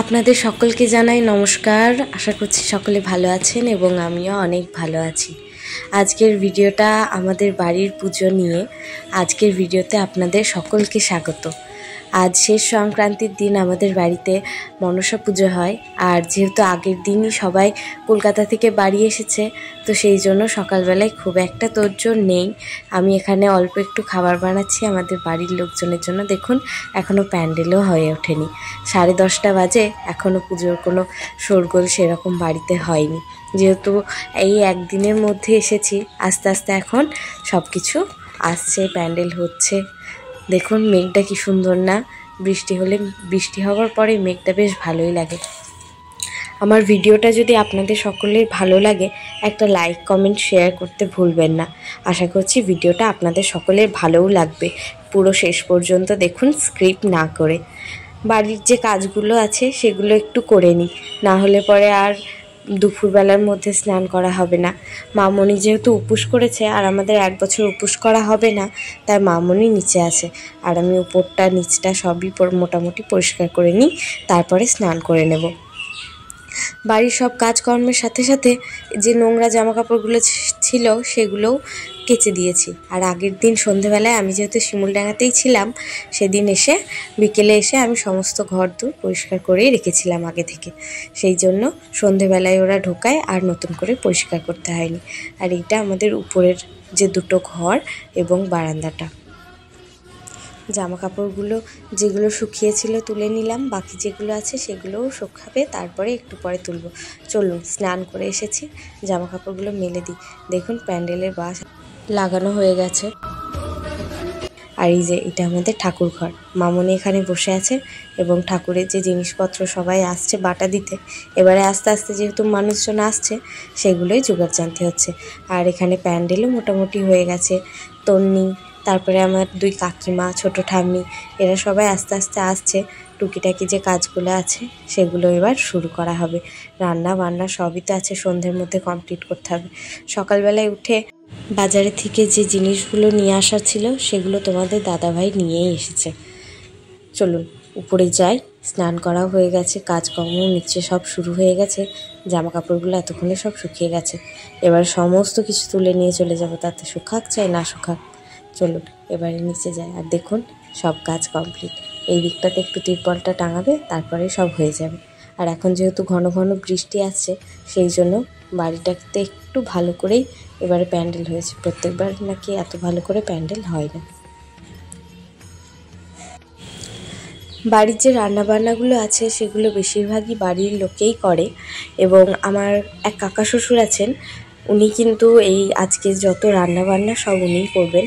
আপনাদের সকলকে জানাই নমস্কার। আশা করছি সকলে ভালো আছেন এবং আমিও অনেক ভালো আছি। আজকের ভিডিওটা আমাদের বাড়ির পুজো নিয়ে। আজকের ভিডিওতে আপনাদের সকলকে স্বাগত। আজ শেষ সংক্রান্তির দিন আমাদের বাড়িতে মনসা পুজো হয়, আর যেহেতু আগের দিনই সবাই কলকাতা থেকে বাড়ি এসেছে, তো সেই জন্য সকালবেলায় খুব একটা তোড়জোড় নেই। আমি এখানে অল্প একটু খাবার বানাচ্ছি আমাদের বাড়ির লোকজনের জন্য। দেখুন, এখনও প্যান্ডেলও হয়ে ওঠেনি, 10:30 বাজে, এখনও পুজোর কোনো শোরগোল সেরকম বাড়িতে হয়নি। যেহেতু এই একদিনের মধ্যে এসেছি, আস্তে আস্তে এখন সব কিছু আসছে, প্যান্ডেল হচ্ছে। দেখুন মেঘটা কি সুন্দর না? বৃষ্টি হওয়ার পরে মেঘটা বেশ ভালোই লাগে। আমার ভিডিওটা যদি আপনাদের সকলের ভালো লাগে, একটা লাইক কমেন্ট শেয়ার করতে ভুলবেন না। আশা করছি ভিডিওটা আপনাদের সকলের ভালোও লাগবে। পুরো শেষ পর্যন্ত দেখুন, স্ক্রিপ্ট না করে। বাড়ির যে কাজগুলো আছে সেগুলো একটু করে নিই, না হলে পরে আর দুপুরবেলার মধ্যে স্নান করা হবে না। মামনি যেহেতু উপোস করেছে আর আমাদের 1 বছর উপোস করা হবে না, তাই মামনি নিচে আছে আর আমি উপরটা নিচটা সবই মোটামুটি পরিষ্কার করে নিই, তারপরে স্নান করে নেব। বাড়ির সব কাজকর্মের সাথে সাথে যে নোংরা জামাকাপড়গুলো ছিল সেগুলোও কেচে দিয়েছি। আর আগের দিন সন্ধেবেলায় আমি যেহেতু শিমুলডাঙ্গাতেই ছিলাম, সেদিন বিকেলে এসে আমি সমস্ত ঘর দূর পরিষ্কার করেই রেখেছিলাম আগে থেকে। সেই জন্য সন্ধেবেলায় ওরা ঢোকায় আর নতুন করে পরিষ্কার করতে হয়নি। আর এইটা আমাদের উপরের যে 2টো ঘর এবং বারান্দাটা। জামা কাপড়গুলো যেগুলো শুকিয়েছিল তুলে নিলাম, বাকি যেগুলো আছে সেগুলোও শুকাবে, তারপরে একটু পরে তুলব। চলুন, স্নান করে এসেছি, জামা কাপড়গুলো মেলে দিই। দেখুন প্যান্ডেলের বাঁশ লাগানো হয়ে গেছে। আর এই যে এটা আমাদের ঠাকুর ঘর। মামনি এখানে বসে আছে এবং ঠাকুরের যে জিনিসপত্র সবাই আসছে বাটা দিতে, এবারে আস্তে আস্তে যেহেতু মানুষজন আসছে সেগুলোই জোগাড় জানতে হচ্ছে। আর এখানে প্যান্ডেলও মোটামুটি হয়ে গেছে। তন্নি, তারপরে আমার 2 কাকিমা, ছোট ঠাম্মি, এরা সবাই আস্তে আস্তে আসছে। টুকিটাকি যে কাজগুলো আছে সেগুলো এবার শুরু করা হবে। রান্না বান্না সবই তো আছে, সন্ধ্যের মধ্যে কমপ্লিট করতে হবে। সকালবেলায় উঠে বাজারে থেকে যে জিনিসগুলো নিয়ে আসার ছিল সেগুলো তোমাদের দাদাভাই নিয়েই এসেছে। চলুন উপরে যাই। স্নান করাও হয়ে গেছে, কাজকর্ম নিচে সব শুরু হয়ে গেছে। জামা কাপড়গুলো এতক্ষণে সব শুকিয়ে গেছে। এবার সমস্ত কিছু তুলে নিয়ে চলে যাব, তাতে শুকাক চাই না শুকাক। চলুন এবারে নিচে যাই। আর দেখুন সব কাজ কমপ্লিট। এই দিকটাতে একটু তিরপলটা টাঙাবে, তারপরে সব হয়ে যাবে। আর এখন যেহেতু ঘন ঘন বৃষ্টি আসছে, সেই জন্য বাড়িটাতে একটু ভালো করেই এবারে প্যান্ডেল হয়েছে। প্রত্যেকবার নাকি এত ভালো করে প্যান্ডেল হয় না। বাড়ির যে রান্নাবান্নাগুলো আছে সেগুলো বেশিরভাগই বাড়ির লোকেই করে, এবং আমার এক কাকা শ্বশুর আছেন, উনি কিন্তু এই আজকে যত রান্নাবান্না সব উনিই করবেন।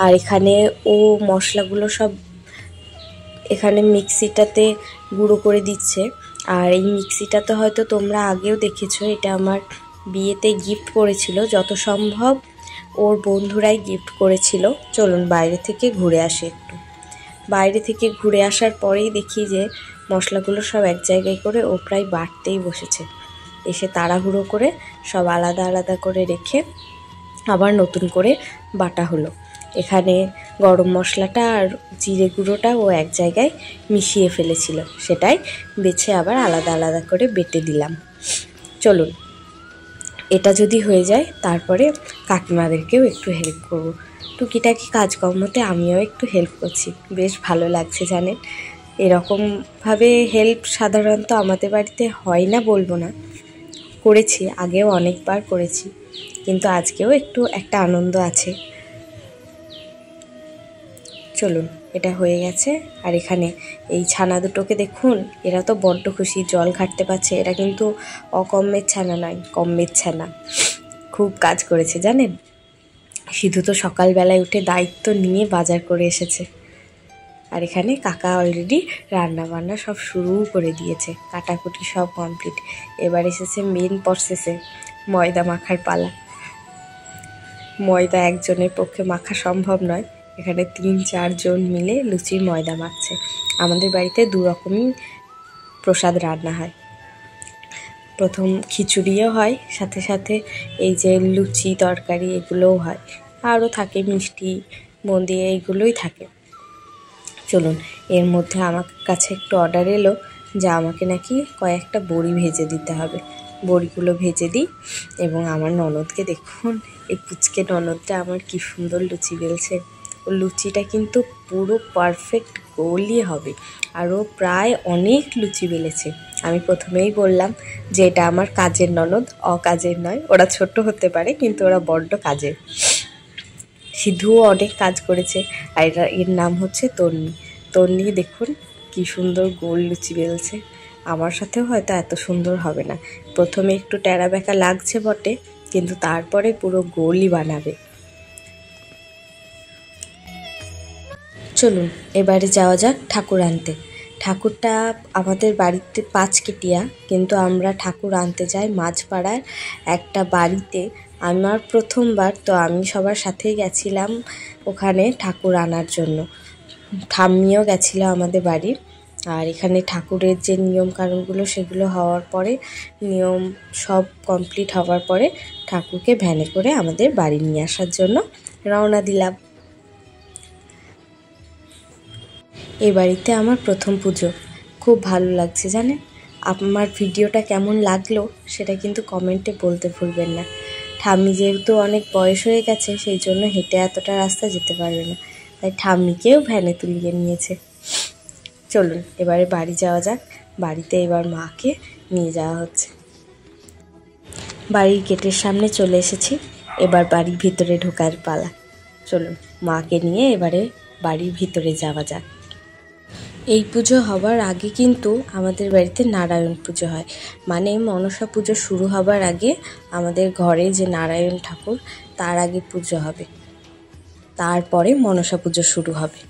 আর এখানে ও মশলাগুলো সব এখানে মিক্সিটাতে গুঁড়ো করে দিচ্ছে। আর এই মিক্সিটাতে হয়তো তোমরা আগেও দেখেছো, এটা আমার বিয়েতে গিফট করেছিল, যত সম্ভব ওর বন্ধুরাই গিফট করেছিল। চলুন বাইরে থেকে ঘুরে আসি একটু। বাইরে থেকে ঘুরে আসার পরেই দেখি যে মশলাগুলো সব এক জায়গায় করে ও প্রায় বাটতেই বসেছে। এসে তাড়াহুড়ো করে সব আলাদা আলাদা করে রেখে আবার নতুন করে বাটা হলো। এখানে গরম মশলাটা আর জিরে গুঁড়োটা ও এক জায়গায় মিশিয়ে ফেলেছিল, সেটাই বেছে আবার আলাদা আলাদা করে বেটে দিলাম। চলুন এটা যদি হয়ে যায় তারপরে কাকিমাদেরকেও একটু হেল্প করব। টুকিটাকি কাজকর্মতে আমিও একটু হেল্প করছি, বেশ ভালো লাগছে জানেন। এরকমভাবে হেল্প সাধারণত আমাদের বাড়িতে হয় না বলবো না, করেছি আগেও অনেকবার করেছি, কিন্তু আজকেও একটু একটা আনন্দ আছে। চলুন এটা হয়ে গেছে। আর এখানে এই ছানা দুটোকে দেখুন, এরা তো বড্ড খুশি, জল ঘাটতে পারছে। এরা কিন্তু অকম্মের ছানা নয়, কম্মের ছানা। খুব কাজ করেছে জানেন। সিধু তো সকালবেলায় উঠে দায়িত্ব নিয়ে বাজার করে এসেছে। আর এখানে কাকা অলরেডি রান্না বান্না সব শুরু করে দিয়েছে, কাটাকুটি সব কমপ্লিট। এবার এসেছে মেন প্রসেসে, ময়দা মাখার পালা। ময়দা একজনের পক্ষে মাখা সম্ভব নয়, এখানে 3-4 জন মিলে লুচির ময়দা মাখছে। আমাদের বাড়িতে 2 রকমই প্রসাদ রান্না হয়। প্রথম খিচুড়িও হয়, সাথে সাথে এই যে লুচি তরকারি এগুলোও হয়, আরও থাকে মিষ্টি মন দিয়ে এইগুলোই থাকে। চলুন, এর মধ্যে আমার কাছে একটু অর্ডার এলো যে আমাকে নাকি কয়েকটা বড়ি ভেজে দিতে হবে। বড়িগুলো ভেজে দিই এবং আমার ননদকে দেখুন, এই পুচকে ননদটা আমার কি সুন্দর লুচি বেলছে। ও লুচিটা কিন্তু পুরো পারফেক্ট গোলই হবে, আর ও প্রায় অনেক লুচি বেলেছে। আমি প্রথমেই বললাম যে এটা আমার কাজের ননদ, অকাজের নয়। ওরা ছোট হতে পারে কিন্তু ওরা বড্ড কাজের। সিধুও অনেক কাজ করেছে। আর এর নাম হচ্ছে তন্নি। তন্নি দেখুন কি সুন্দর গোল লুচি বেলছে। আমার সাথেও হয়তো এত সুন্দর হবে না, প্রথমে একটু টেরা বেঁকা লাগছে বটে, কিন্তু তারপরে পুরো গোলই বানাবে। চলুন এবারে যাওয়া যাক ঠাকুর আনতে। ঠাকুরটা আমাদের বাড়িতে 5 কেটিয়া, কিন্তু আমরা ঠাকুর আনতে যাই মাঝপাড়ার একটা বাড়িতে। আমার প্রথমবার, তো আমি সবার সাথেই গেছিলাম ওখানে ঠাকুর আনার জন্য। ঠাম্মিও গেছিল আমাদের বাড়ির। আর এখানে ঠাকুরের যে নিয়ম কানুনগুলো সেগুলো হওয়ার পরে, নিয়ম সব কমপ্লিট হওয়ার পরে ঠাকুরকে ভ্যানে করে আমাদের বাড়ি নিয়ে আসার জন্য রওনা দিলাম। এই বাড়িতে আমার প্রথম পুজো, খুব ভালো লাগছে জানেন। আমার ভিডিওটা কেমন লাগলো সেটা কিন্তু কমেন্টে বলতে ভুলবেন না। ঠাম্মি যেহেতু অনেক বয়স হয়ে গেছে, সেই জন্য হেঁটে এতটা রাস্তা যেতে পারবে না, তাই ঠাম্মিকেও ভ্যানে তুলিয়ে নিয়েছে। চলুন এবারে বাড়ি যাওয়া যাক। বাড়িতে এবার মাকে নিয়ে যাওয়া হচ্ছে। বাড়ির গেটের সামনে চলে এসেছি, এবার বাড়ির ভিতরে ঢোকার পালা। চলুন মাকে নিয়ে এবারে বাড়ির ভিতরে যাওয়া যাক। এই পুজো হবার আগে কিন্তু আমাদের বাড়িতে নারায়ণ পুজো হয়, মানে মনসা পুজো শুরু হবার আগে আমাদের ঘরে যে নারায়ণ ঠাকুর, তার আগে পুজো হবে, তারপরে মনসা পুজো শুরু হবে।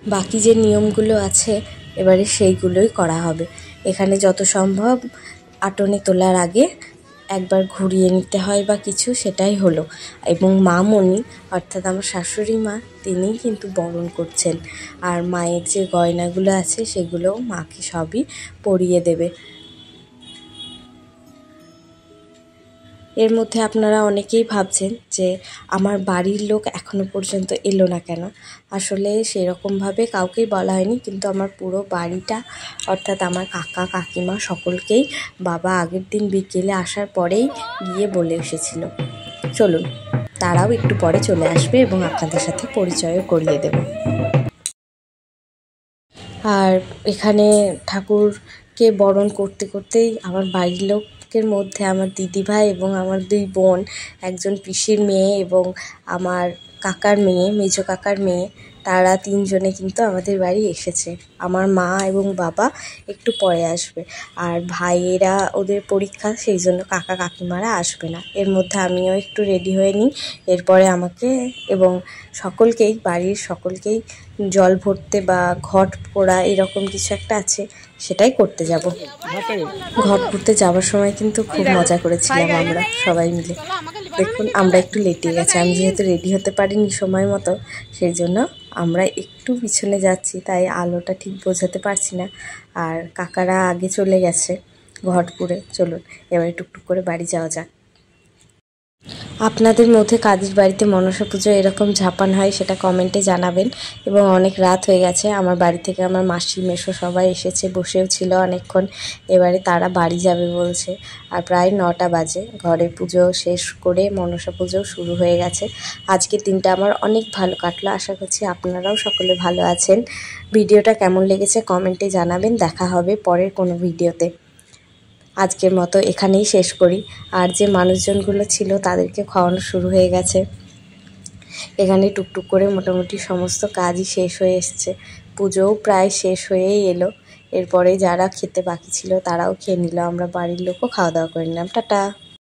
বাকি যে নিয়মগুলো আছে এবারে সেইগুলোই করা হবে। এখানে যত সম্ভব আটনে তোলার আগে একবার ঘুরিয়ে নিতে হয় বা কিছু, সেটাই হলো। এবং মামনি অর্থাৎ আমার শাশুড়ি মা, তিনিই কিন্তু বরণ করছেন। আর মায়ের যে গয়নাগুলো আছে সেগুলোও মাকে সবই পরিয়ে দেবে। এর মধ্যে আপনারা অনেকেই ভাবছেন যে আমার বাড়ির লোক এখনো পর্যন্ত এলো না কেন। আসলে সেরকমভাবে কাউকেই বলা হয়নি, কিন্তু আমার পুরো বাড়িটা অর্থাৎ আমার কাকা কাকিমা সকলকেই বাবা আগের দিন বিকেলে আসার পরেই গিয়ে বলে এসেছিল। চলুন তারাও একটু পরে চলে আসবে এবং আপনাদের সাথে পরিচয়ও করিয়ে দেব। আর এখানে ঠাকুরকে বরণ করতে করতেই আমার বাড়ির লোকের মধ্যে আমার দিদিভাই এবং আমার 2 বোন, একজন পিসির মেয়ে এবং আমার কাকার মেয়ে, মেজো কাকার মেয়ে, তারা 3 জনে কিন্তু আমাদের বাড়ি এসেছে। আমার মা এবং বাবা একটু পরে আসবে। আর ভাইয়েরা ওদের পরীক্ষা, সেই জন্য কাকা কাকিমারা আসবে না। এর মধ্যে আমিও একটু রেডি হয়ে নিই। এরপরে আমাকে এবং সকলকেই, বাড়ির সকলকেই জল ভরতে বা ঘট পোড়া এরকম কিছু একটা আছে, সেটাই করতে যাব। ঘট ভরতে যাওয়ার সময় কিন্তু খুব মজা করেছিলাম আমরা সবাই মিলে। দেখুন আমরা একটু লেটে গেছি, আমি যেহেতু রেডি হতে পারিনি সময় মতো, সেই জন্য আমরা একটু পিছনে যাচ্ছি, তাই আলোটা ঠিক বোঝাতে পারছি না। আর কাকারা আগে চলে গেছে ঘটপুরে। চলুন এবারে টুকটুক করে বাড়ি যাওয়া যাক। আপনাদের মধ্যে কাদের বাড়িতে মনসা পুজো এরকম ঝাপান হয় সেটা কমেন্টে জানাবেন। এবং অনেক রাত হয়ে গেছে, আমার বাড়ি থেকে আমার মাসি মেশো সবাই এসেছে, বসেও ছিল অনেকক্ষণ। এবারে তারা বাড়ি যাবে বলছে। আর প্রায় 9টা বাজে। ঘরে পুজো শেষ করে মনসা পুজো শুরু হয়ে গেছে। আজকের দিনটা আমার অনেক ভালো কাটলো। আশা করছি আপনারাও সকলে ভালো আছেন। ভিডিওটা কেমন লেগেছে কমেন্টে জানাবেন। দেখা হবে পরের কোনো ভিডিওতে। আজকের মতো এখানেই শেষ করি। আর যে মানুষজনগুলো ছিল তাদেরকে খাওয়ানো শুরু হয়ে গেছে। এখানে টুকটুক করে মোটামুটি সমস্ত কাজই শেষ হয়ে এসছে। পুজোও প্রায় শেষ হয়েই এলো। এরপরে যারা খেতে বাকি ছিল তারাও খেয়ে নিল, আমরা বাড়ির লোকও খাওয়া দাওয়া করে নিলাম। টাটা।